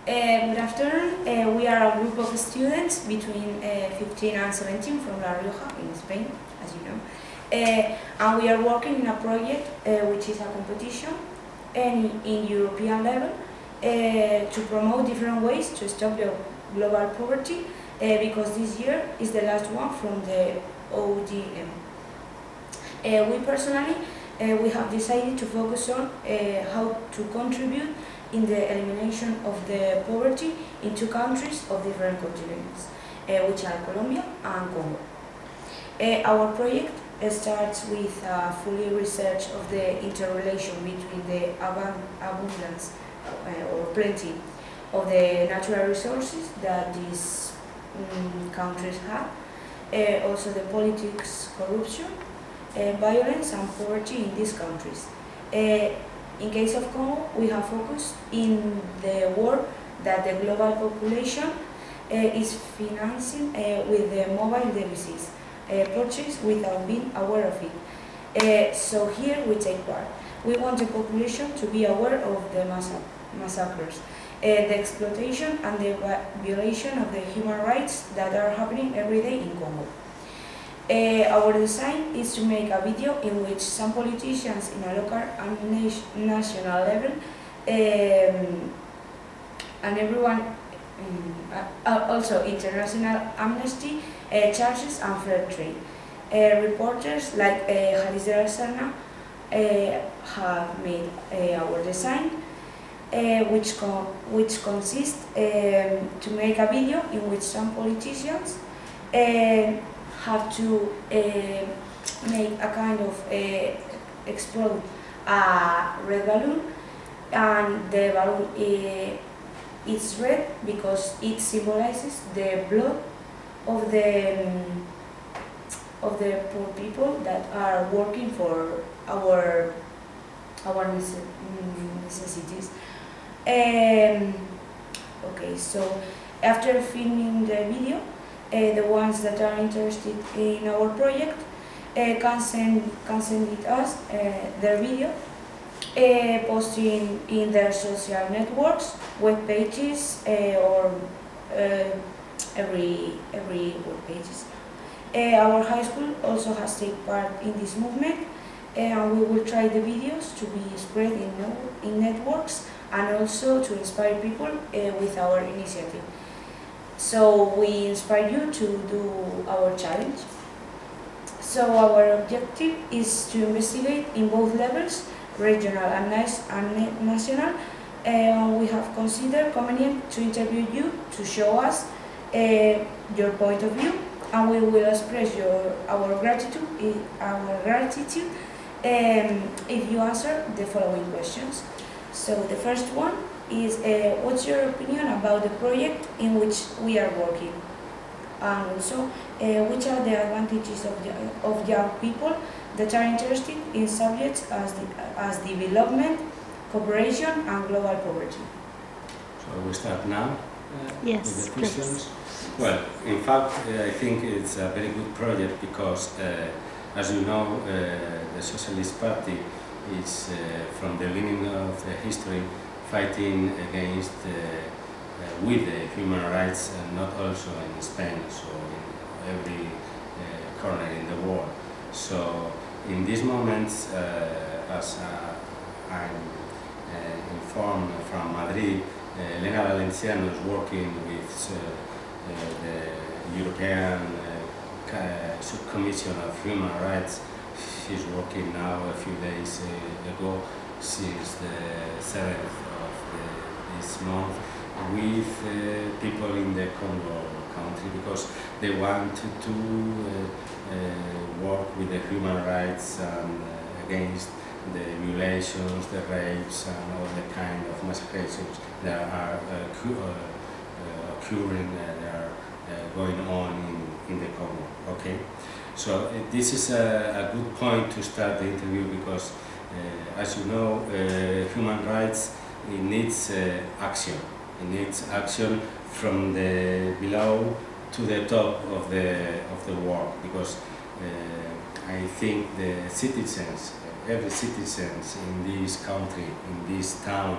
Good afternoon. We are a group of students between 15 and 17 from La Rioja in Spain, as you know. And we are working in a project which is a competition in European level to promote different ways to stop the global poverty because this year is the last one from the ODM. We personally we have decided to focus on how to contribute in the elimination of the poverty in two countries of different continents, which are Colombia and Congo. Our project starts with fully research of the interrelation between the abundance or plenty of the natural resources that these countries have, also the politics, corruption, violence and poverty in these countries. In case of Congo, we have focused in the work that the global population is financing with the mobile devices purchased without being aware of it. So here we take part. We want the population to be aware of the massacres, the exploitation and the violation of the human rights that are happening every day in Congo. Our design is to make a video in which some politicians in a local and national level and everyone, also international amnesty, charges and fair trade. Reporters like Jalisder Serna have made our design, which consists to make a video in which some politicians have to make a kind of explode a red balloon, and the balloon is red because it symbolizes the blood of the poor people that are working for our necessities. Okay, so after filming the video, the ones that are interested in our project can send it us their video, posting in their social networks, web pages, or every web pages. Our high school also has taken part in this movement, and we will try the videos to be spread in networks and also to inspire people with our initiative. So we inspire you to do our challenge. So our objective is to investigate in both levels, regional and national. We have considered convenient to interview you to show us your point of view, and we will express our gratitude if you answer the following questions. So the first one is what's your opinion about the project in which we are working? And also, which are the advantages of young people that are interested in subjects as development, cooperation and global poverty? So we start now yes, with the questions. please. Well, in fact, I think it's a very good project because, as you know, the Socialist Party is from the beginning of the history fighting against with the human rights, and not also in Spain, so in every corner in the world. So in these moments, as I'm informed from Madrid, Elena Valenciano is working with the European Subcommission of Human Rights. She's working now a few days ago, since the 7th of this month, with people in the Congo country, because they want to work with the human rights and against the violations, the rapes and all the kind of massacres that are occurring, that are going on in the Congo. Okay, so this is a good point to start the interview, because as you know, human rights, it needs action. It needs action from the below to the top of the work, because I think the citizens every citizens in this country, in this town,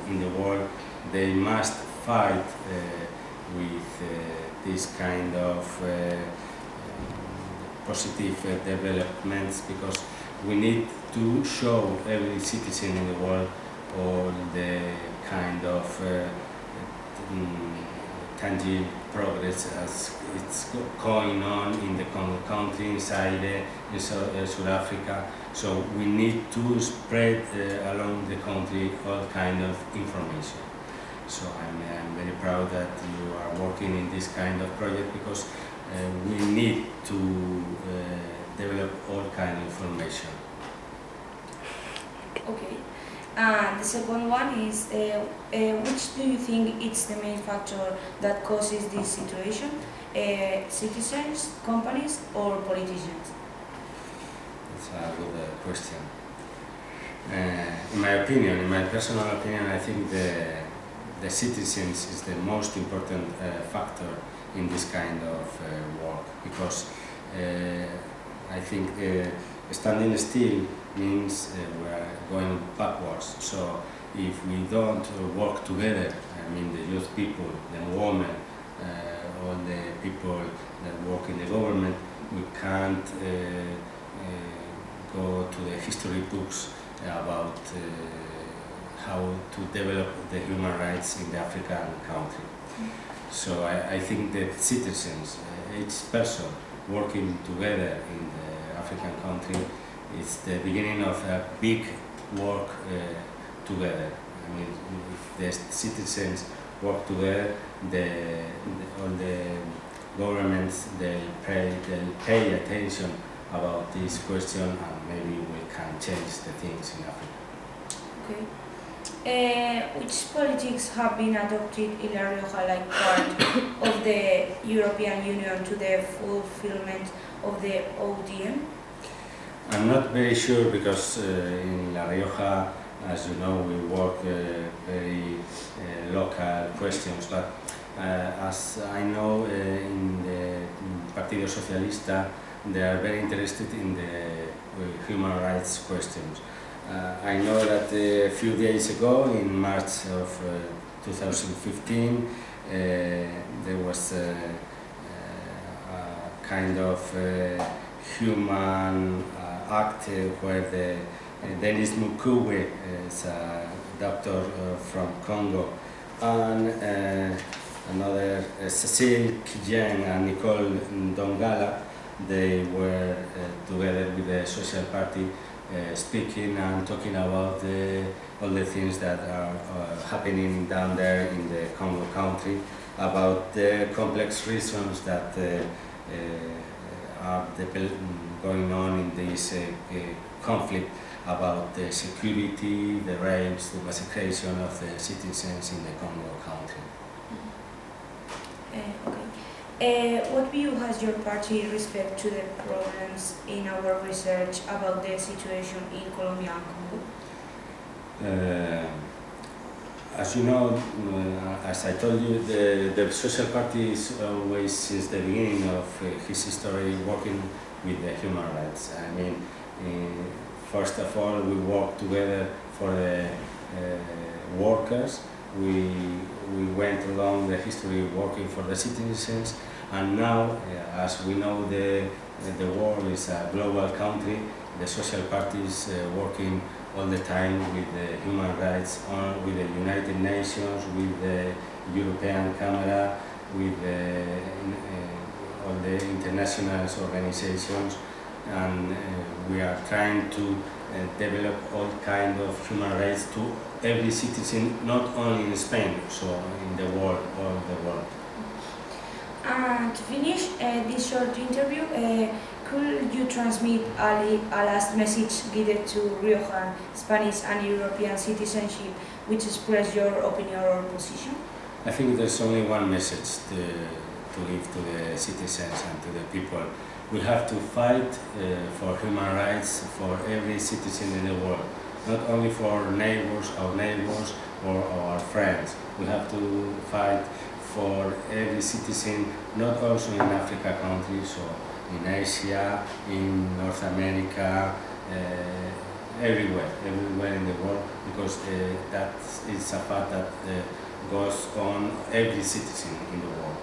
in the world, they must fight with this kind of positive developments, because we need to show every citizen in the world all the kind of tangible progress as it's going on in the country, inside in South Africa. So we need to spread along the country all kind of information. So I'm very proud that you are working in this kind of project, because we need to develop all kind of information. Okay. And the second one is, which do you think is the main factor that causes this situation? Citizens, companies, or politicians? That's a good question. In my opinion, in my personal opinion, I think the citizens is the most important factor in this kind of work, because I think standing still means we are going backwards. So if we don't work together, I mean the youth people, the women, all the people that work in the government, we can't go to the history books about how to develop the human rights in the African country. So I think that citizens, each person working together in the African country, is the beginning of a big work together. I mean, if the citizens work together, all the governments they'll pay attention about this question, and maybe we can change the things in Africa. Okay. Which politics have been adopted in La Rioja like part of the European Union to the fulfillment of the ODM? I'm not very sure, because in La Rioja, as you know, we work very local questions, but as I know, in the Partido Socialista, they are very interested in the human rights questions. I know that a few days ago, in March of 2015, there was a kind of human act where the Denis Mukwege is a doctor from Congo, and another Cecile Kijang and Nicole Ndongala, they were together with the Social Party speaking and talking about all the things that are happening down there in the Congo country, about the complex reasons that are going on in this conflict, about the security, the rapes, the massacration of the citizens in the Congo country. What view has your party respect to the problems in our research about the situation in Colombia and Congo? As you know, as I told you, the Social Party is always, since the beginning of his history, working with the human rights. I mean, first of all, we work together for the workers. We went along the history working for the citizens, and now, as we know, the world is a global country. The Social Party is working all the time with the human rights, with the United Nations, with the European Camera, with all the international organizations, and we are trying to develop all kinds of human rights to every citizen, not only in Spain, so in the world, all the world. And to finish this short interview, could you transmit a last message given to Riojan, Spanish and European citizenship which express your opinion or position? I think there's only one message to give to the citizens and to the people. We have to fight for human rights for every citizen in the world, not only for our neighbors or our friends. We have to fight for every citizen, not also in Africa countries, or in Asia, in North America, everywhere in the world, because that is a fact that goes on every citizen in the world.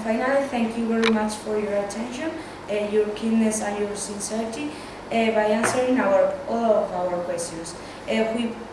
Finally, thank you very much for your attention, your keenness and your sincerity by answering all of our questions.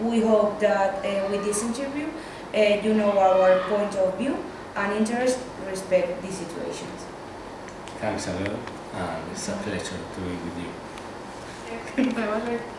We hope that with this interview you know our point of view and interest respect these situations. Thanks a lot, and it's a pleasure to be with you.